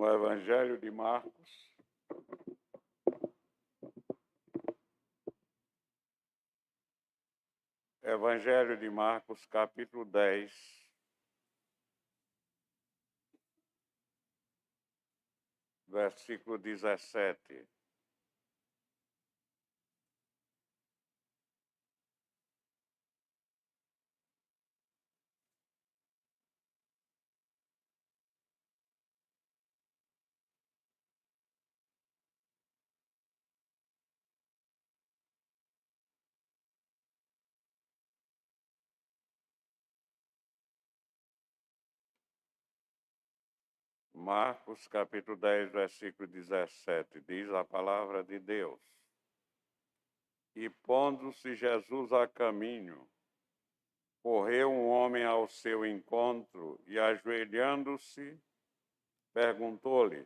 no Evangelho de Marcos, Evangelho de Marcos, capítulo 10, versículo 17. Marcos, capítulo 10, versículo 17, diz a palavra de Deus. E pondo-se Jesus a caminho, correu um homem ao seu encontro e, ajoelhando-se, perguntou-lhe: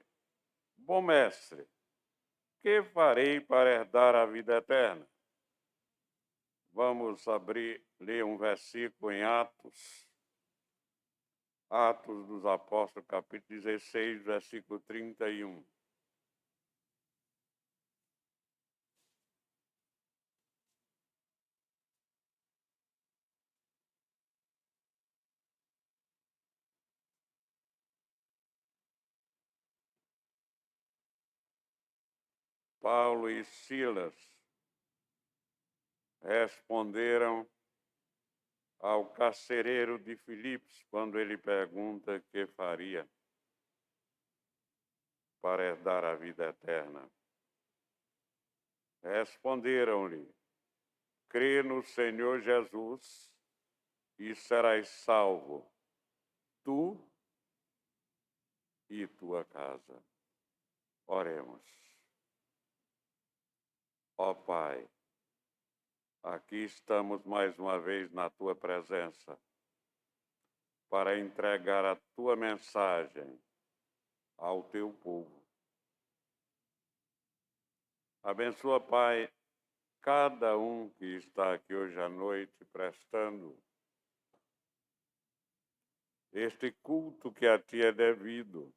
Bom mestre, que farei para herdar a vida eterna? Vamos ler um versículo em Atos dos Apóstolos, capítulo 16, versículo 31. Paulo e Silas responderam ao carcereiro de Filipos quando ele pergunta que faria para herdar a vida eterna. Responderam-lhe: crê no Senhor Jesus e serás salvo, tu e tua casa. Oremos. Ó Pai, aqui estamos mais uma vez na tua presença para entregar a tua mensagem ao teu povo. Abençoa, Pai, cada um que está aqui hoje à noite prestando este culto que a ti é devido,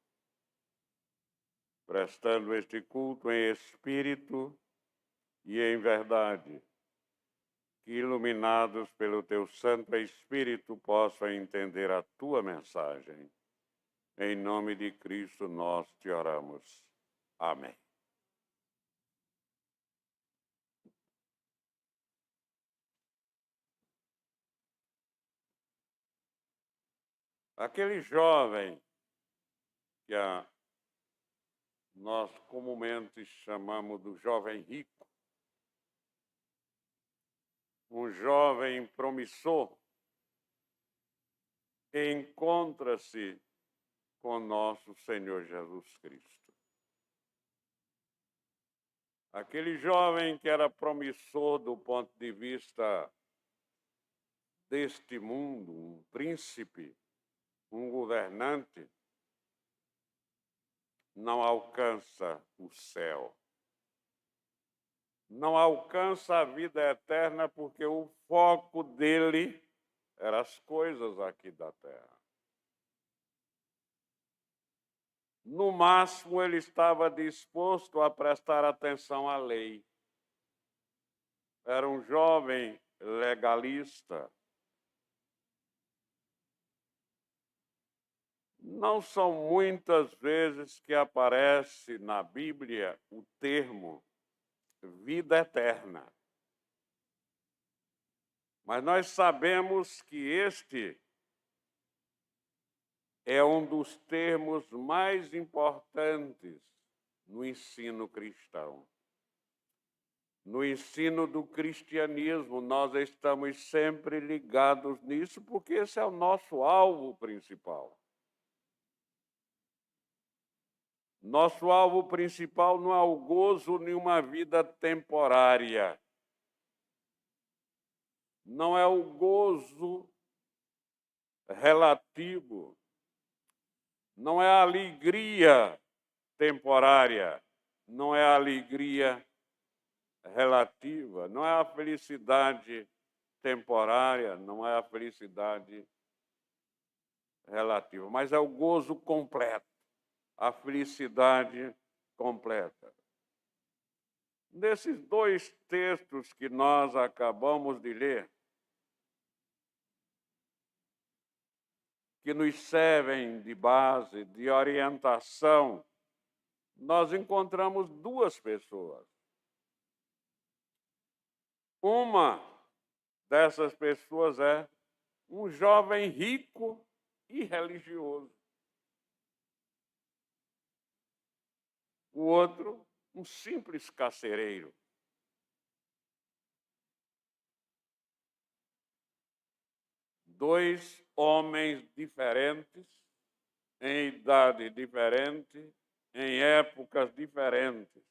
prestando este culto em espírito e em verdade, que iluminados pelo teu Santo Espírito possam entender a tua mensagem. Em nome de Cristo nós te oramos. Amém. Aquele jovem que nós comumente chamamos do jovem rico, um jovem promissor, encontra-se com nosso Senhor Jesus Cristo. Aquele jovem que era promissor do ponto de vista deste mundo, um príncipe, um governante, não alcança o céu. Não alcança a vida eterna porque o foco dele eram as coisas aqui da terra. No máximo, ele estava disposto a prestar atenção à lei. Era um jovem legalista. Não são muitas vezes que aparece na Bíblia o termo vida eterna. Mas nós sabemos que este é um dos termos mais importantes no ensino cristão. No ensino do cristianismo, nós estamos sempre ligados nisso, porque esse é o nosso alvo principal. Nosso alvo principal não é o gozo de uma vida temporária. Não é o gozo relativo. Não é a alegria temporária. Não é a alegria relativa. Não é a felicidade temporária. Não é a felicidade relativa. Mas é o gozo completo. a felicidade completa. Nesses dois textos que nós acabamos de ler, que nos servem de base, de orientação, nós encontramos duas pessoas. Uma dessas pessoas é um jovem rico e religioso. O outro, um simples carcereiro. Dois homens diferentes, em idade diferente, em épocas diferentes,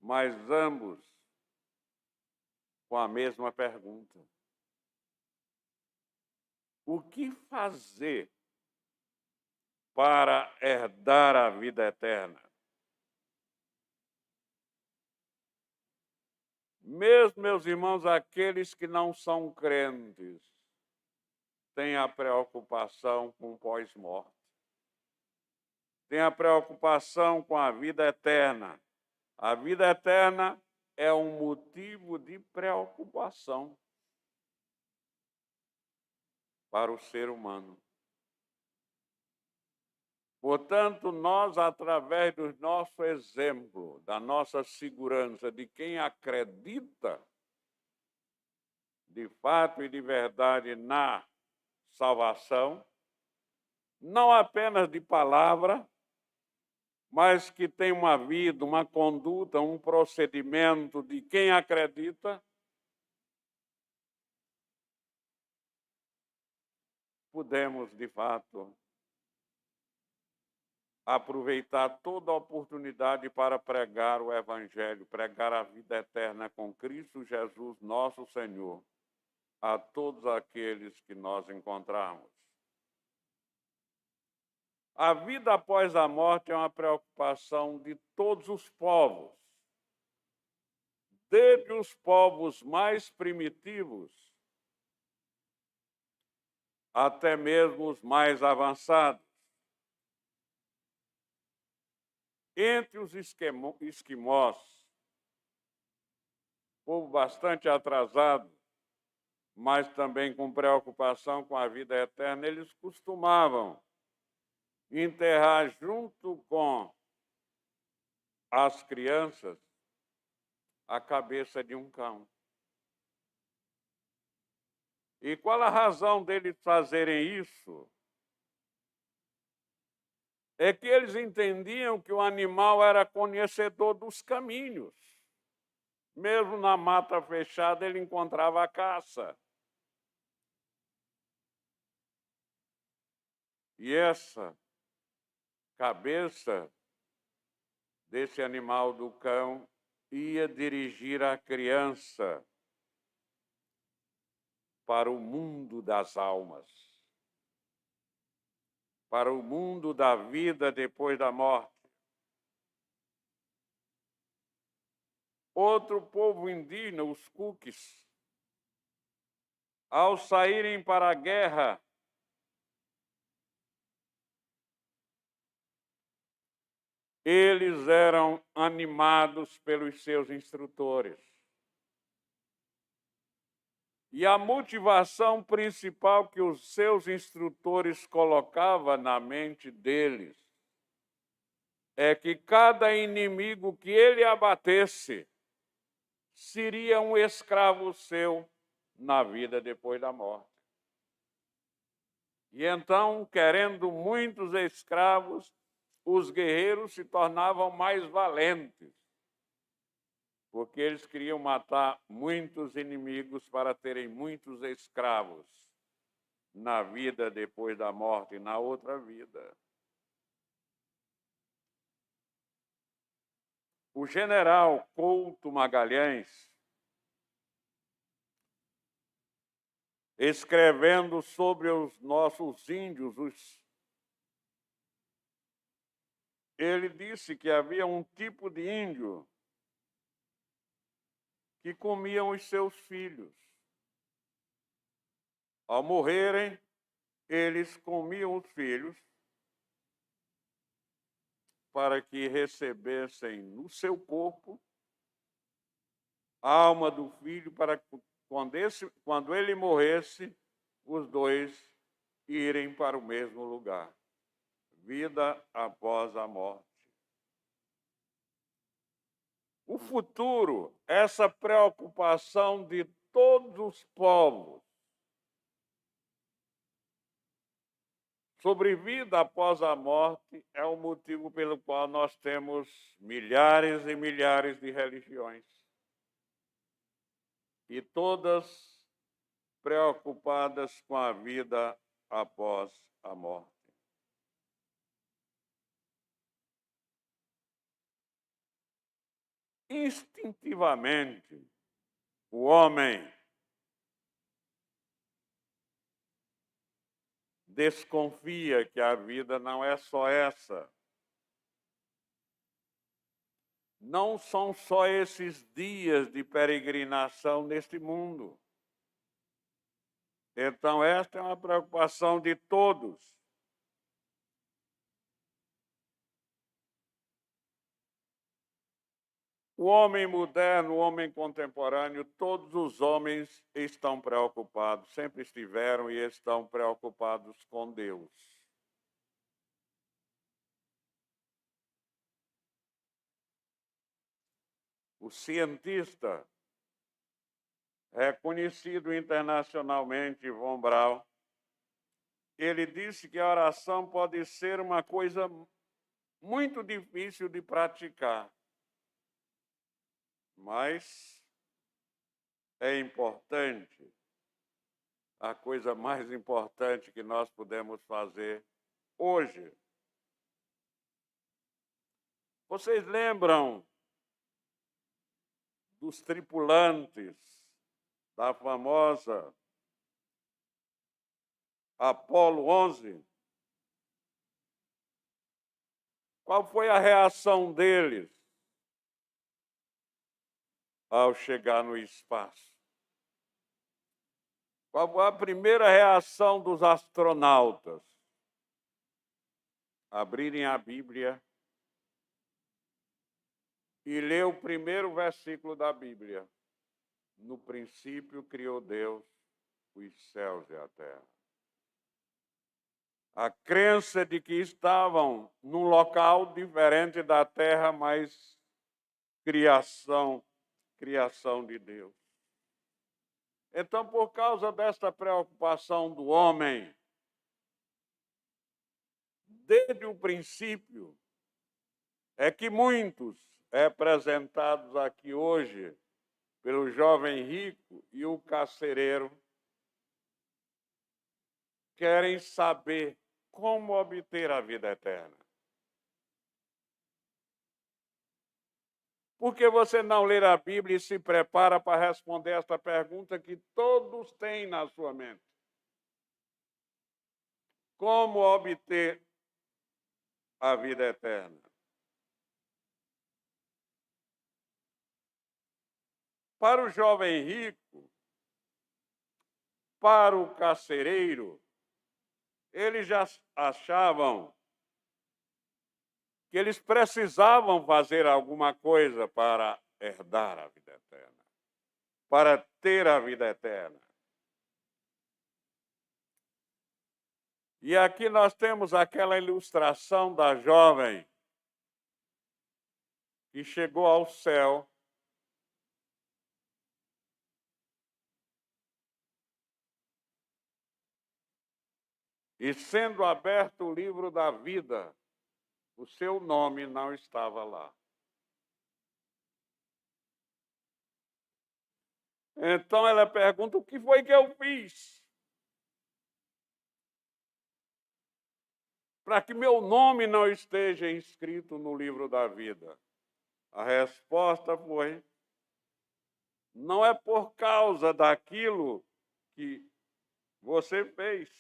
mas ambos com a mesma pergunta: o que fazer para herdar a vida eterna? Mesmo, meus irmãos, aqueles que não são crentes têm a preocupação com o pós-morte, têm a preocupação com a vida eterna. A vida eterna é um motivo de preocupação para o ser humano. Portanto, nós, através do nosso exemplo, da nossa segurança, de quem acredita de fato e de verdade na salvação, não apenas de palavra, mas que tem uma vida, uma conduta, um procedimento de quem acredita, podemos, de fato, aproveitar toda a oportunidade para pregar o Evangelho, pregar a vida eterna com Cristo Jesus, nosso Senhor, a todos aqueles que nós encontrarmos. A vida após a morte é uma preocupação de todos os povos, desde os povos mais primitivos até mesmo os mais avançados. Entre os esquimós, povo bastante atrasado, mas também com preocupação com a vida eterna, eles costumavam enterrar junto com as crianças a cabeça de um cão. E qual a razão deles fazerem isso? É que eles entendiam que o animal era conhecedor dos caminhos. Mesmo na mata fechada, ele encontrava a caça. E essa cabeça desse animal do cão ia dirigir a criança para o mundo das almas, para o mundo da vida depois da morte. Outro povo indígena, os Kuques, ao saírem para a guerra, eles eram animados pelos seus instrutores. E a motivação principal que os seus instrutores colocavam na mente deles é que cada inimigo que ele abatesse seria um escravo seu na vida depois da morte. E então, querendo muitos escravos, os guerreiros se tornavam mais valentes, porque eles queriam matar muitos inimigos para terem muitos escravos na vida depois da morte, na outra vida. O general Couto Magalhães, escrevendo sobre os nossos índios, ele disse que havia um tipo de índio que comiam os seus filhos. Ao morrerem, eles comiam os filhos para que recebessem no seu corpo a alma do filho, para que quando ele morresse, os dois irem para o mesmo lugar. Vida após a morte. O futuro, essa preocupação de todos os povos sobre vida após a morte, é o motivo pelo qual nós temos milhares e milhares de religiões. E todas preocupadas com a vida após a morte. Instintivamente, o homem desconfia que a vida não é só essa. Não são só esses dias de peregrinação neste mundo. Então, esta é uma preocupação de todos. O homem moderno, o homem contemporâneo, todos os homens estão preocupados, sempre estiveram e estão preocupados com Deus. O cientista reconhecido internacionalmente, Von Braun, ele disse que a oração pode ser uma coisa muito difícil de praticar, mas é importante, a coisa mais importante que nós podemos fazer hoje. Vocês lembram dos tripulantes da famosa Apolo 11? Qual foi a reação deles ao chegar no espaço? Qual foi a primeira reação dos astronautas? Abrirem a Bíblia e ler o primeiro versículo da Bíblia. No princípio criou Deus os céus e a terra. A crença de que estavam num local diferente da terra, mas criação de Deus. Então, por causa desta preocupação do homem, desde o princípio, é que muitos representados aqui hoje pelo jovem rico e o carcereiro querem saber como obter a vida eterna. Por que você não lê a Bíblia e se prepara para responder esta pergunta que todos têm na sua mente? Como obter a vida eterna? Para o jovem rico, para o carcereiro, eles já achavam que eles precisavam fazer alguma coisa para herdar a vida eterna, para ter a vida eterna. E aqui nós temos aquela ilustração da jovem que chegou ao céu e, sendo aberto o livro da vida, o seu nome não estava lá. Então ela pergunta: o que foi que eu fiz para que meu nome não esteja inscrito no livro da vida? A resposta foi: não é por causa daquilo que você fez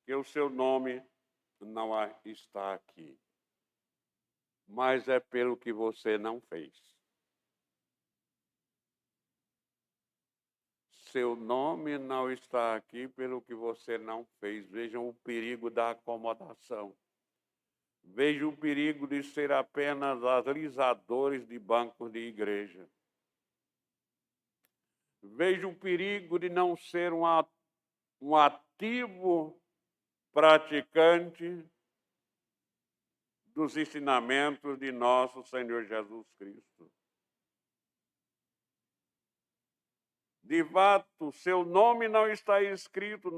que o seu nome não está aqui, mas é pelo que você não fez. Seu nome não está aqui pelo que você não fez. Vejam o perigo da acomodação. Vejo o perigo de ser apenas alisadores de bancos de igreja. Vejo o perigo de não ser um ativo praticante dos ensinamentos de nosso Senhor Jesus Cristo. De fato, seu nome não está escrito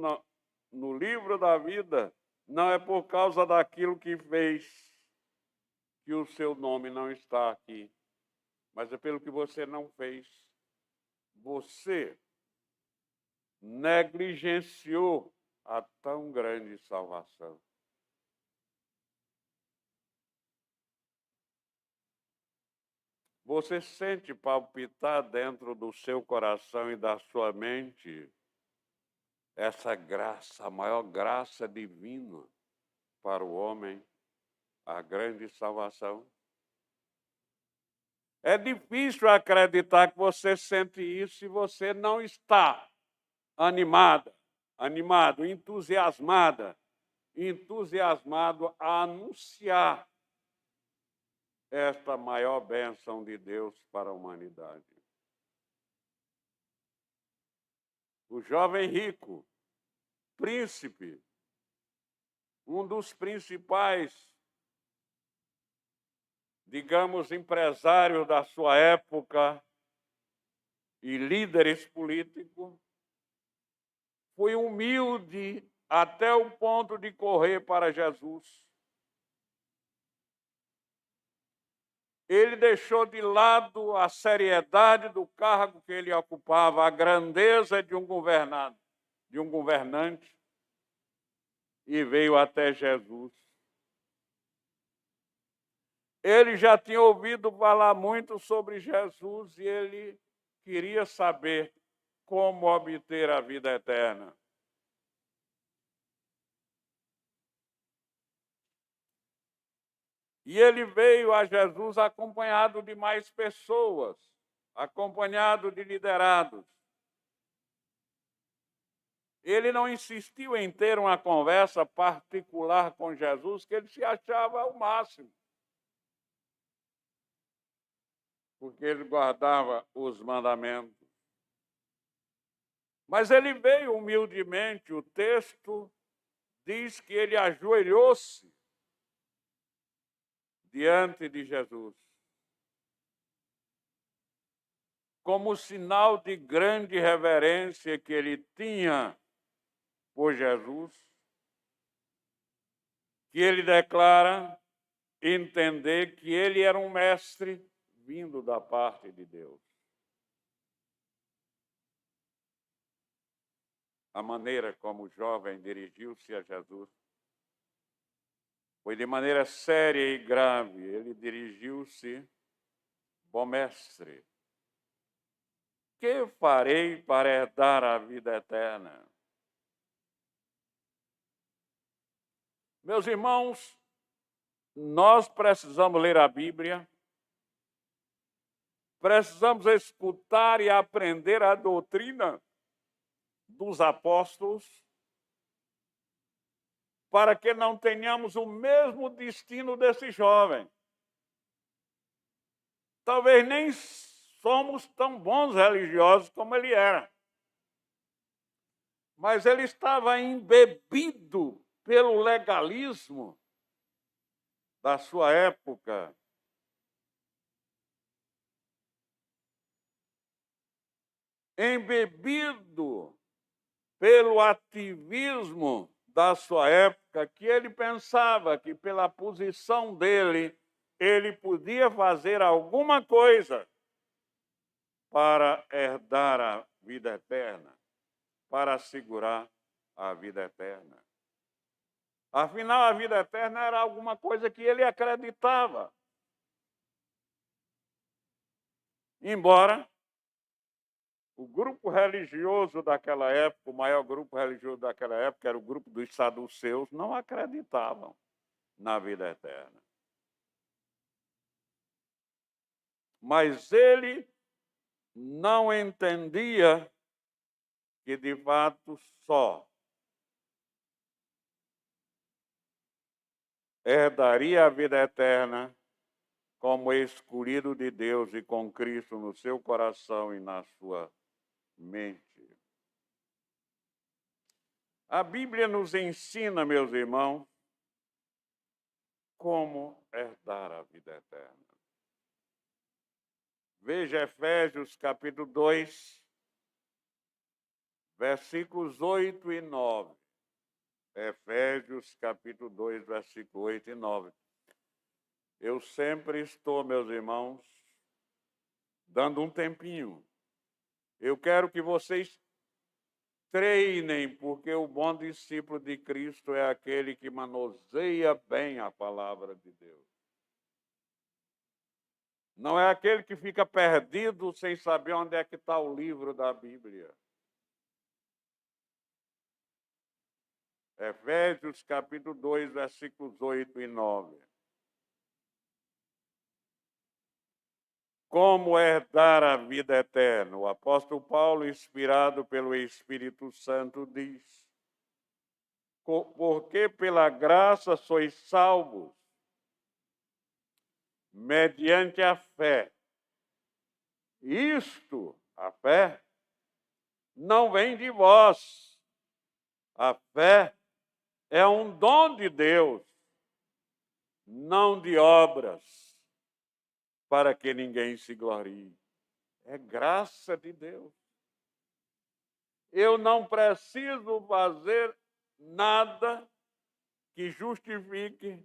no livro da vida, não é por causa daquilo que fez que o seu nome não está aqui, mas é pelo que você não fez. Você negligenciou a tão grande salvação. Você sente palpitar dentro do seu coração e da sua mente essa graça, a maior graça divina para o homem, a grande salvação? É difícil acreditar que você sente isso se você não está animado, entusiasmado a anunciar esta maior bênção de Deus para a humanidade. O jovem rico, príncipe, um dos principais, digamos, empresários da sua época e líderes políticos, foi humilde até o ponto de correr para Jesus. Ele deixou de lado a seriedade do cargo que ele ocupava, a grandeza de um governante, e veio até Jesus. Ele já tinha ouvido falar muito sobre Jesus e ele queria saber como obter a vida eterna. E ele veio a Jesus acompanhado de mais pessoas, acompanhado de liderados. Ele não insistiu em ter uma conversa particular com Jesus, que ele se achava o máximo, porque ele guardava os mandamentos. Mas ele veio humildemente, o texto diz que ele ajoelhou-se diante de Jesus, como sinal de grande reverência que ele tinha por Jesus, que ele declara entender que ele era um mestre vindo da parte de Deus. A maneira como o jovem dirigiu-se a Jesus foi de maneira séria e grave. Ele dirigiu-se: bom mestre, que farei para herdar a vida eterna? Meus irmãos, nós precisamos ler a Bíblia, precisamos escutar e aprender a doutrina dos apóstolos, para que não tenhamos o mesmo destino desse jovem. Talvez nem somos tão bons religiosos como ele era, mas ele estava embebido pelo legalismo da sua época. Embebido pelo ativismo da sua época, que ele pensava que pela posição dele, ele podia fazer alguma coisa para herdar a vida eterna, para assegurar a vida eterna. Afinal, a vida eterna era alguma coisa que ele acreditava. Embora o grupo religioso daquela época, o maior grupo religioso daquela época, era o grupo dos saduceus, não acreditavam na vida eterna. Mas ele não entendia que, de fato, só herdaria a vida eterna como escolhido de Deus e com Cristo no seu coração e na sua mente. A Bíblia nos ensina, meus irmãos, como herdar a vida eterna. Veja Efésios capítulo 2, versículos 8 e 9. Efésios capítulo 2, versículos 8 e 9. Eu sempre estou, meus irmãos, dando um tempinho. Eu quero que vocês treinem, porque o bom discípulo de Cristo é aquele que manuseia bem a palavra de Deus. Não é aquele que fica perdido sem saber onde é que está o livro da Bíblia. Efésios capítulo 2, versículos 8 e 9. Como herdar a vida eterna? O apóstolo Paulo, inspirado pelo Espírito Santo, diz: porque pela graça sois salvos, mediante a fé. Isto, a fé, não vem de vós. A fé é um dom de Deus, não de obras, para que ninguém se glorie. É graça de Deus. Eu não preciso fazer nada que justifique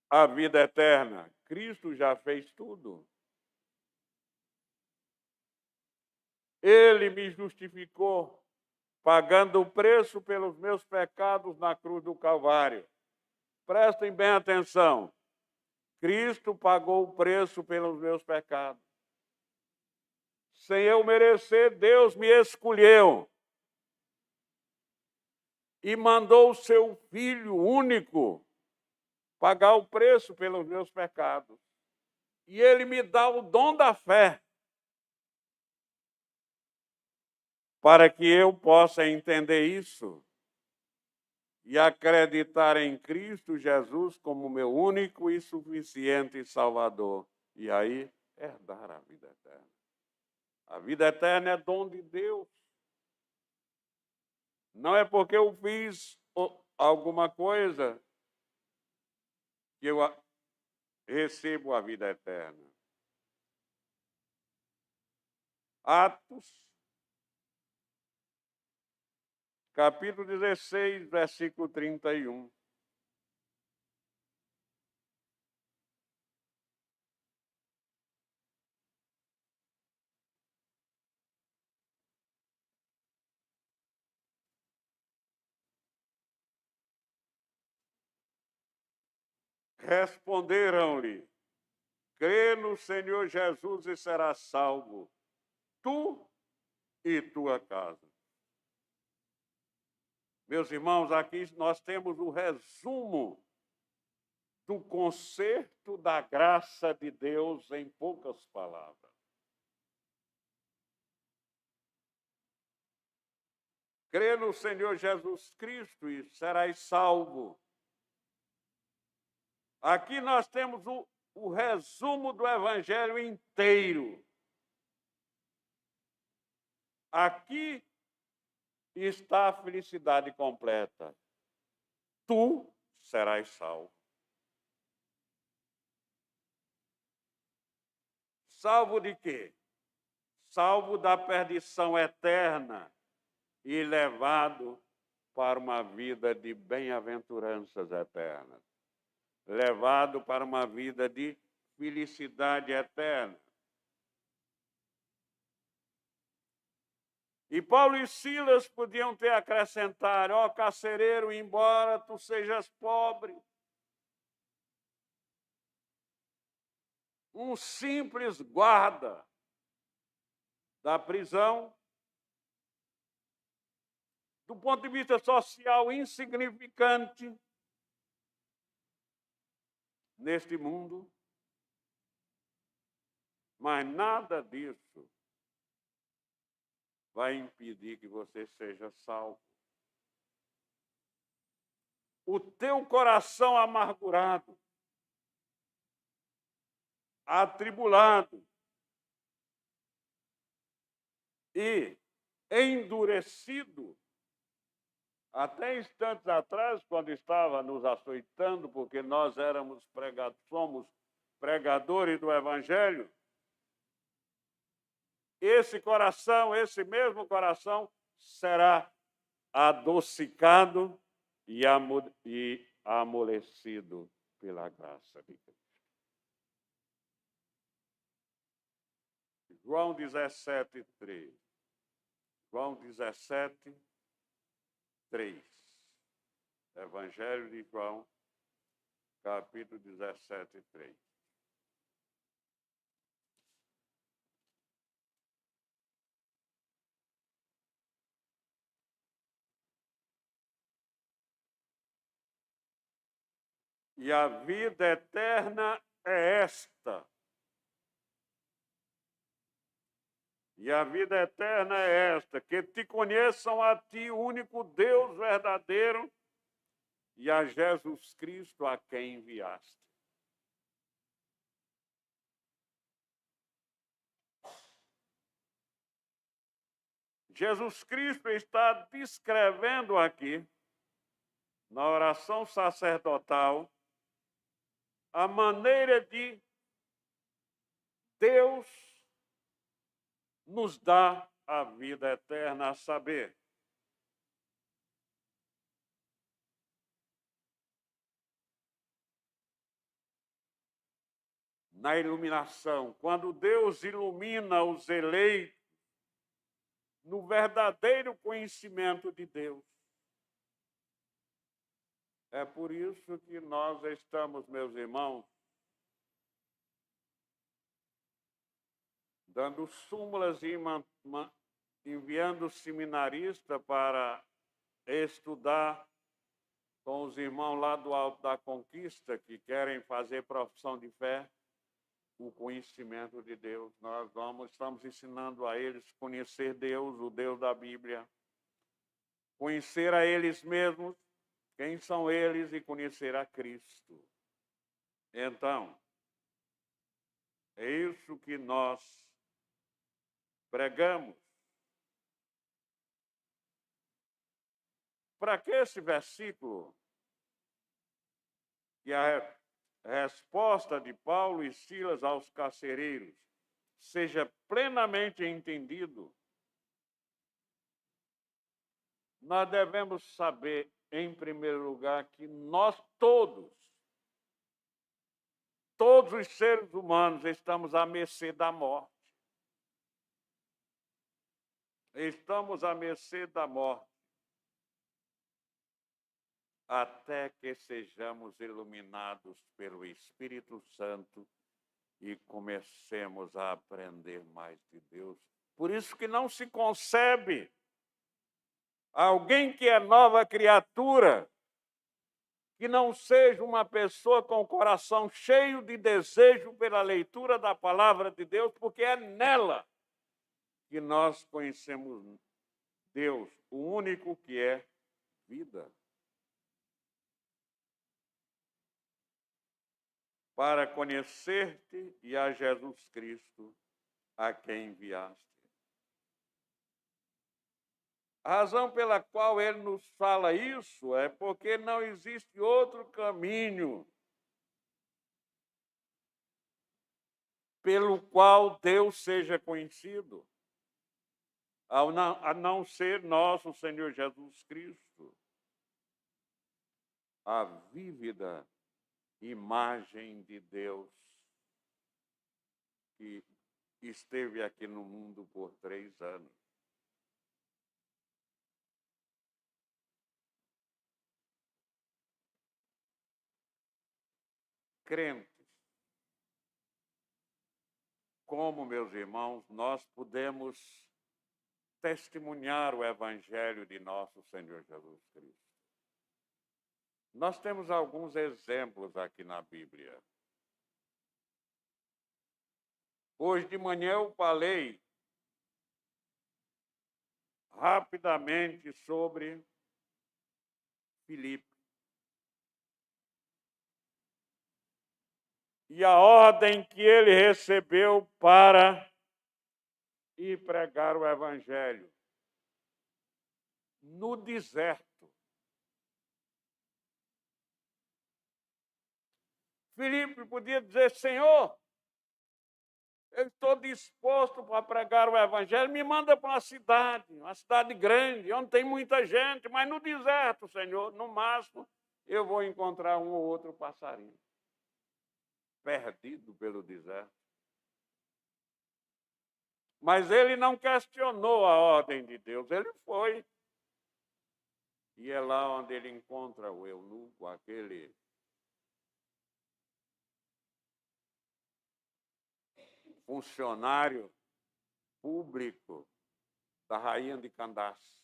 a vida eterna. Cristo já fez tudo. Ele me justificou, pagando o preço pelos meus pecados na cruz do Calvário. Prestem bem atenção. Cristo pagou o preço pelos meus pecados. Sem eu merecer, Deus me escolheu e mandou o seu Filho único pagar o preço pelos meus pecados. E ele me dá o dom da fé para que eu possa entender isso e acreditar em Cristo Jesus como meu único e suficiente Salvador. E aí, herdar a vida eterna. A vida eterna é dom de Deus. Não é porque eu fiz alguma coisa que eu recebo a vida eterna. Atos, capítulo 16, versículo 31. Responderam-lhe: crê no Senhor Jesus e serás salvo, tu e tua casa. Meus irmãos, aqui nós temos o resumo do concerto da graça de Deus em poucas palavras. Crê no Senhor Jesus Cristo e serás salvo. Aqui nós temos o resumo do Evangelho inteiro. Aqui está a felicidade completa. Tu serás salvo. Salvo de quê? Salvo da perdição eterna e levado para uma vida de bem-aventuranças eternas. Levado para uma vida de felicidade eterna. E Paulo e Silas podiam ter acrescentado: ó carcereiro, embora tu sejas pobre, um simples guarda da prisão, do ponto de vista social insignificante neste mundo, mas nada disso vai impedir que você seja salvo. o teu coração amargurado, atribulado e endurecido, até instantes atrás, quando estava nos açoitando, porque nós somos pregadores do Evangelho, esse mesmo coração, será adocicado e amolecido pela graça de Deus. João 17:3. João 17:3. Evangelho de João, capítulo 17:3. E a vida eterna é esta. E a vida eterna é esta, que te conheçam a ti, o único Deus verdadeiro, e a Jesus Cristo a quem enviaste. Jesus Cristo está descrevendo aqui, na oração sacerdotal, a maneira de Deus nos dar a vida eterna, a saber, na iluminação, quando Deus ilumina os eleitos no verdadeiro conhecimento de Deus. É por isso que nós estamos, meus irmãos, dando súmulas e enviando seminarista para estudar com os irmãos lá do Alto da Conquista, que querem fazer profissão de fé, o conhecimento de Deus. Nós estamos ensinando a eles conhecer Deus, o Deus da Bíblia, conhecer a eles mesmos, quem são eles, e conhecer a Cristo. Então, é isso que nós pregamos. Para que esse versículo, que a resposta de Paulo e Silas aos carcereiros seja plenamente entendido, nós devemos saber, em primeiro lugar, que nós todos os seres humanos estamos à mercê da morte. Estamos à mercê da morte, até que sejamos iluminados pelo Espírito Santo e comecemos a aprender mais de Deus. Por isso que não se concebe alguém que é nova criatura, que não seja uma pessoa com o coração cheio de desejo pela leitura da palavra de Deus, porque é nela que nós conhecemos Deus, o único que é vida. Para conhecer-te e a Jesus Cristo, a quem enviaste. A razão pela qual ele nos fala isso é porque não existe outro caminho pelo qual Deus seja conhecido, a não ser nosso Senhor Jesus Cristo, a vívida imagem de Deus que esteve aqui no mundo por 3 anos. Crentes, como, meus irmãos, nós podemos testemunhar o Evangelho de nosso Senhor Jesus Cristo? Nós temos alguns exemplos aqui na Bíblia. Hoje de manhã eu falei rapidamente sobre Filipe. e a ordem que ele recebeu para ir pregar o Evangelho no deserto. Filipe podia dizer: Senhor, eu estou disposto para pregar o Evangelho, me manda para uma cidade grande, onde tem muita gente, mas no deserto, Senhor, no máximo, eu vou encontrar um ou outro passarinho perdido pelo deserto. Mas ele não questionou a ordem de Deus, ele foi. E é lá onde ele encontra o eunuco, aquele funcionário público da rainha de Candace,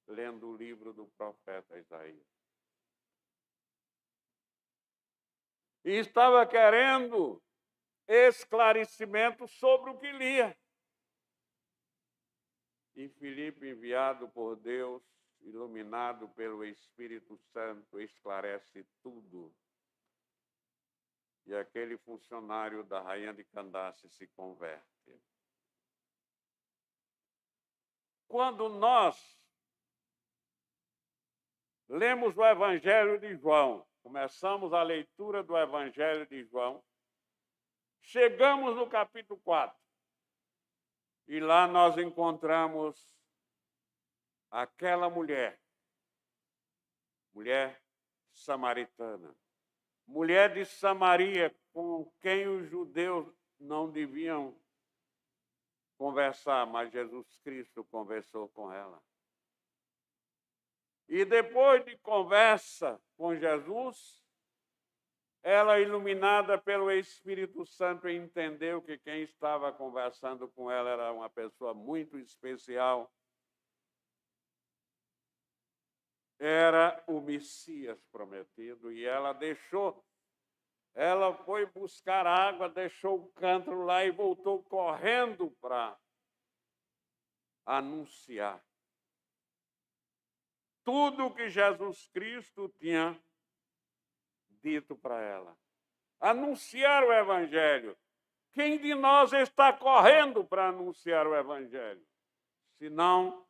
lendo o livro do profeta Isaías. E estava querendo esclarecimento sobre o que lia. E Filipe, enviado por Deus, iluminado pelo Espírito Santo, esclarece tudo. E aquele funcionário da rainha de Candace se converte. Quando nós lemos o Evangelho de João, começamos a leitura do Evangelho de João, chegamos no capítulo 4, e lá nós encontramos aquela mulher samaritana, mulher de Samaria, com quem os judeus não deviam conversar, mas Jesus Cristo conversou com ela. E depois de conversa com Jesus, ela, iluminada pelo Espírito Santo, entendeu que quem estava conversando com ela era uma pessoa muito especial. Era o Messias prometido, e ela foi buscar água, deixou o cântaro lá e voltou correndo para anunciar tudo o que Jesus Cristo tinha dito para ela. Anunciar o Evangelho. Quem de nós está correndo para anunciar o Evangelho? Senão,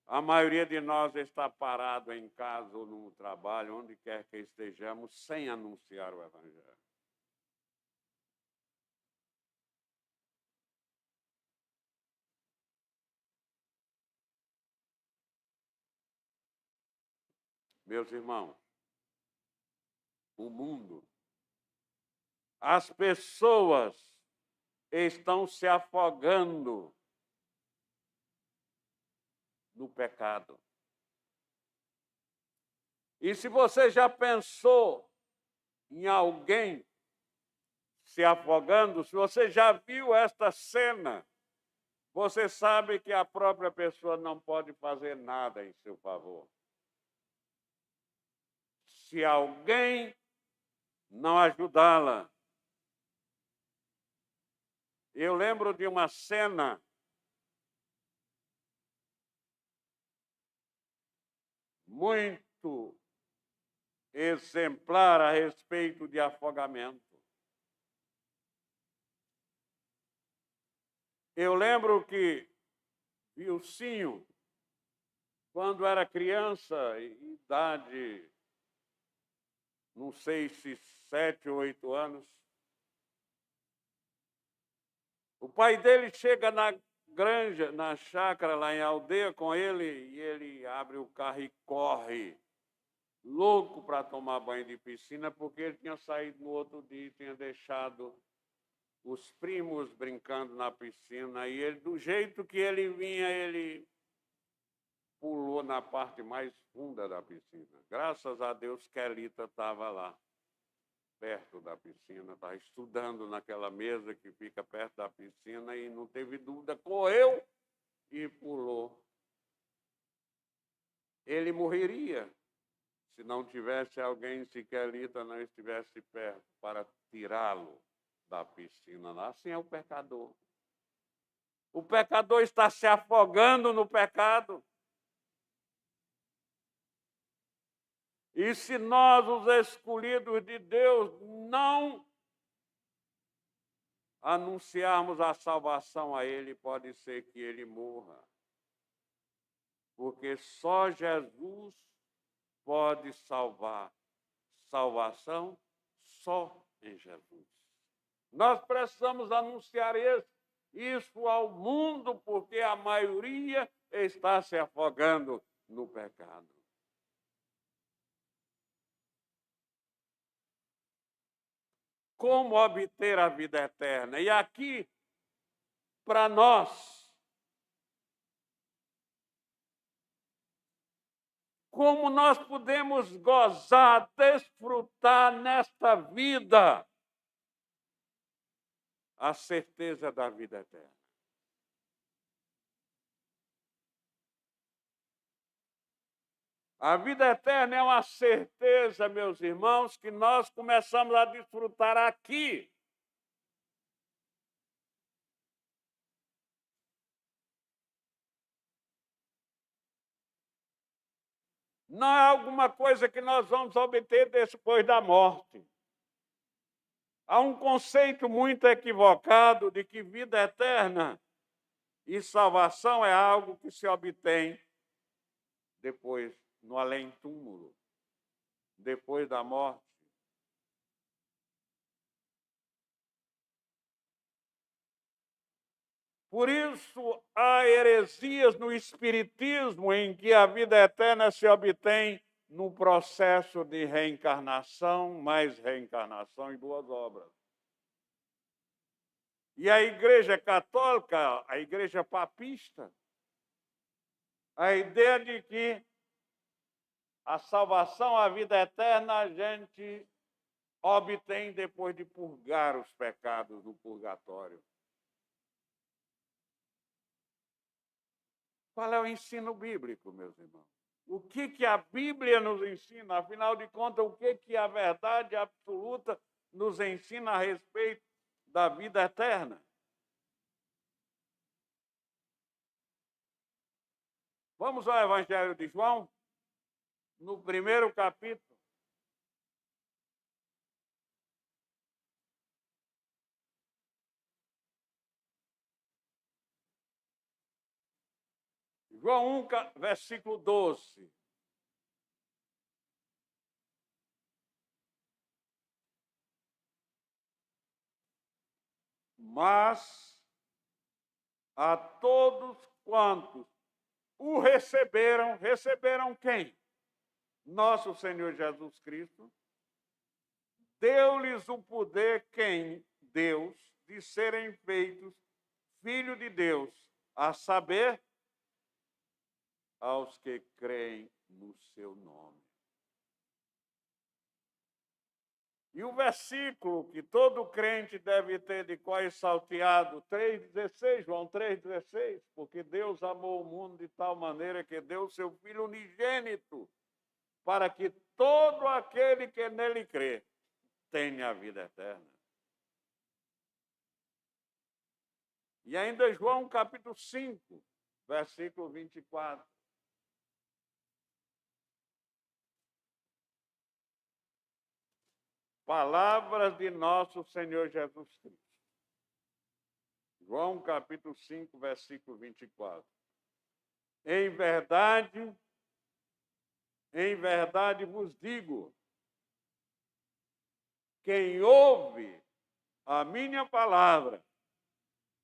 a maioria de nós está parado em casa ou no trabalho, onde quer que estejamos, sem anunciar o Evangelho. Meus irmãos, o mundo, as pessoas estão se afogando no pecado. E se você já pensou em alguém se afogando, se você já viu esta cena, você sabe que a própria pessoa não pode fazer nada em seu favor. Se alguém não ajudá-la. Eu lembro de uma cena muito exemplar a respeito de afogamento. Eu lembro que Vilcinho, quando era criança, idade, não sei se 7 ou 8 anos, o pai dele chega na granja, na chácara lá em aldeia com ele, e ele abre o carro e corre, louco para tomar banho de piscina, porque ele tinha saído no outro dia e tinha deixado os primos brincando na piscina, e ele, do jeito que ele vinha, ele pulou na parte mais funda da piscina. Graças a Deus, Kelita estava lá, perto da piscina, estava estudando naquela mesa que fica perto da piscina e não teve dúvida, correu e pulou. Ele morreria se não tivesse alguém, se Kelita não estivesse perto para tirá-lo da piscina. Assim é o pecador. O pecador está se afogando no pecado. E se nós, os escolhidos de Deus, não anunciarmos a salvação a ele, pode ser que ele morra. Porque só Jesus pode salvar. Salvação só em Jesus. Nós precisamos anunciar isso ao mundo, porque a maioria está se afogando no pecado. Como obter a vida eterna? E aqui, para nós, como nós podemos gozar, desfrutar nesta vida a certeza da vida eterna? A vida eterna é uma certeza, meus irmãos, que nós começamos a desfrutar aqui. Não é alguma coisa que nós vamos obter depois da morte. Há um conceito muito equivocado de que vida eterna e salvação é algo que se obtém depois, no além-túmulo, depois da morte. Por isso, há heresias no Espiritismo em que a vida eterna se obtém no processo de reencarnação, mais reencarnação e duas obras. E a Igreja Católica, a Igreja Papista, a ideia de que a salvação, a vida eterna, a gente obtém depois de purgar os pecados do purgatório. Qual é o ensino bíblico, meus irmãos? O que a Bíblia nos ensina? Afinal de contas, o que a verdade absoluta nos ensina a respeito da vida eterna? Vamos ao Evangelho de João, no primeiro capítulo. João 1, versículo 12. Mas a todos quantos o receberam, receberam quem? Nosso Senhor Jesus Cristo. Deu-lhes o poder, quem? Deus, de serem feitos filhos de Deus, a saber, aos que creem no seu nome. E o versículo que todo crente deve ter de cós salteado, 3,16, João 3,16, porque Deus amou o mundo de tal maneira que deu seu Filho unigênito, para que todo aquele que nele crê tenha a vida eterna. E ainda João capítulo 5, versículo 24. Palavras de nosso Senhor Jesus Cristo. João capítulo 5, versículo 24. Em verdade vos digo, quem ouve a minha palavra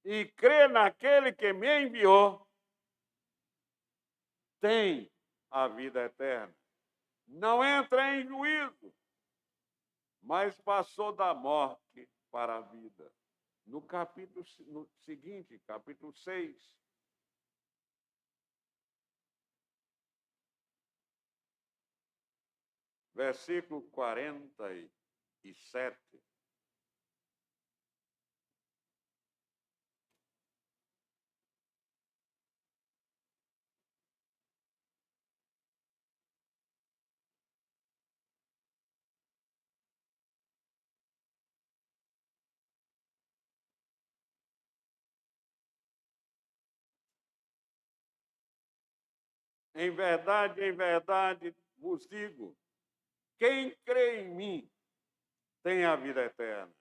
e crê naquele que me enviou, tem a vida eterna. Não entra em juízo, mas passou da morte para a vida. No capítulo seguinte, capítulo 6, versículo 47. Em verdade vos digo, quem crê em mim tem a vida eterna.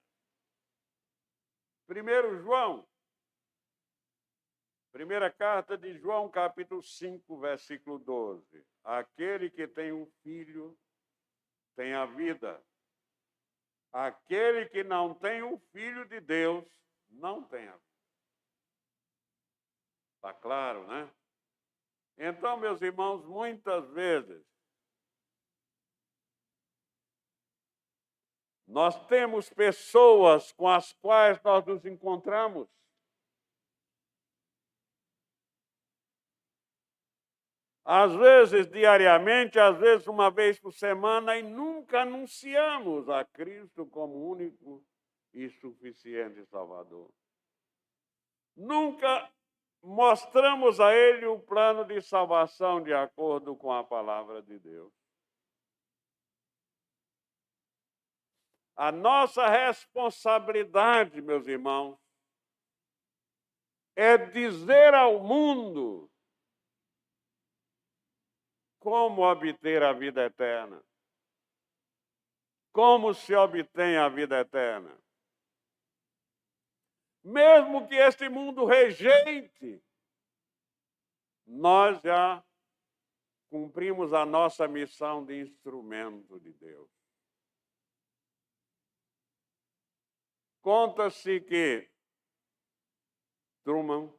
1 João, primeira carta de João, capítulo 5, versículo 12. Aquele que tem um filho tem a vida. Aquele que não tem o Filho de Deus não tem a vida. Está claro, né? Então, meus irmãos, muitas vezes nós temos pessoas com as quais nós nos encontramos. Às vezes diariamente, às vezes uma vez por semana, e nunca anunciamos a Cristo como único e suficiente Salvador. Nunca mostramos a Ele o plano de salvação de acordo com a palavra de Deus. A nossa responsabilidade, meus irmãos, é dizer ao mundo como obter a vida eterna. Como se obtém a vida eterna? Mesmo que este mundo rejeite, nós já cumprimos a nossa missão de instrumento de Deus. Conta-se que Truman,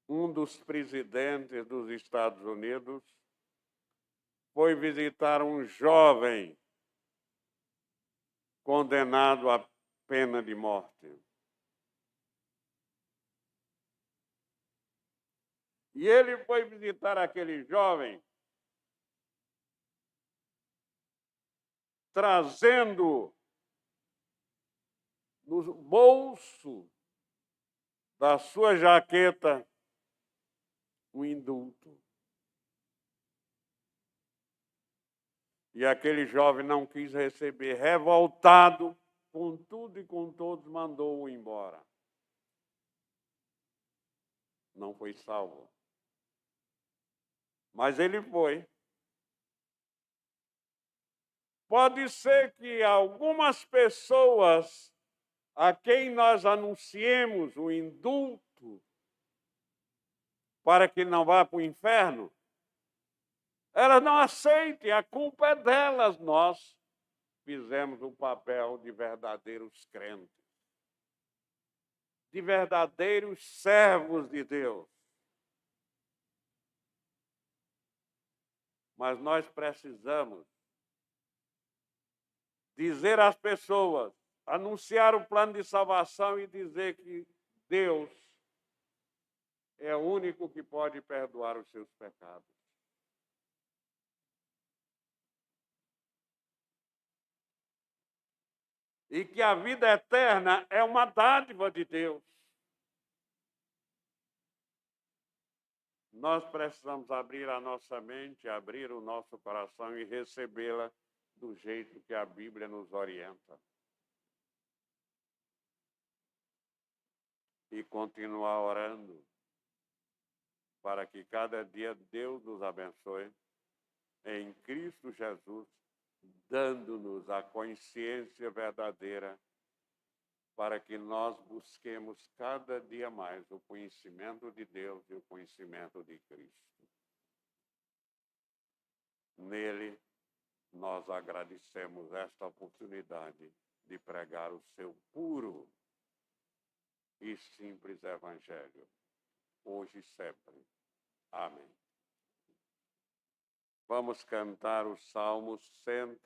um dos presidentes dos Estados Unidos, foi visitar um jovem condenado à pena de morte. E ele foi visitar aquele jovem, trazendo no bolso da sua jaqueta um indulto. E aquele jovem não quis receber, revoltado com tudo e com todos, mandou-o embora. Não foi salvo. Mas ele foi. Pode ser que algumas pessoas a quem nós anunciemos o indulto para que não vá para o inferno, elas não aceitem, a culpa é delas. Nós fizemos o papel de verdadeiros crentes, de verdadeiros servos de Deus. Mas nós precisamos dizer às pessoas, anunciar o plano de salvação e dizer que Deus é o único que pode perdoar os seus pecados. E que a vida eterna é uma dádiva de Deus. Nós precisamos abrir a nossa mente, abrir o nosso coração e recebê-la do jeito que a Bíblia nos orienta. E continuar orando para que cada dia Deus nos abençoe em Cristo Jesus, dando-nos a consciência verdadeira para que nós busquemos cada dia mais o conhecimento de Deus e o conhecimento de Cristo. Nele, nós agradecemos esta oportunidade de pregar o seu puro e simples Evangelho, hoje e sempre. Amém. Vamos cantar o Salmo 100.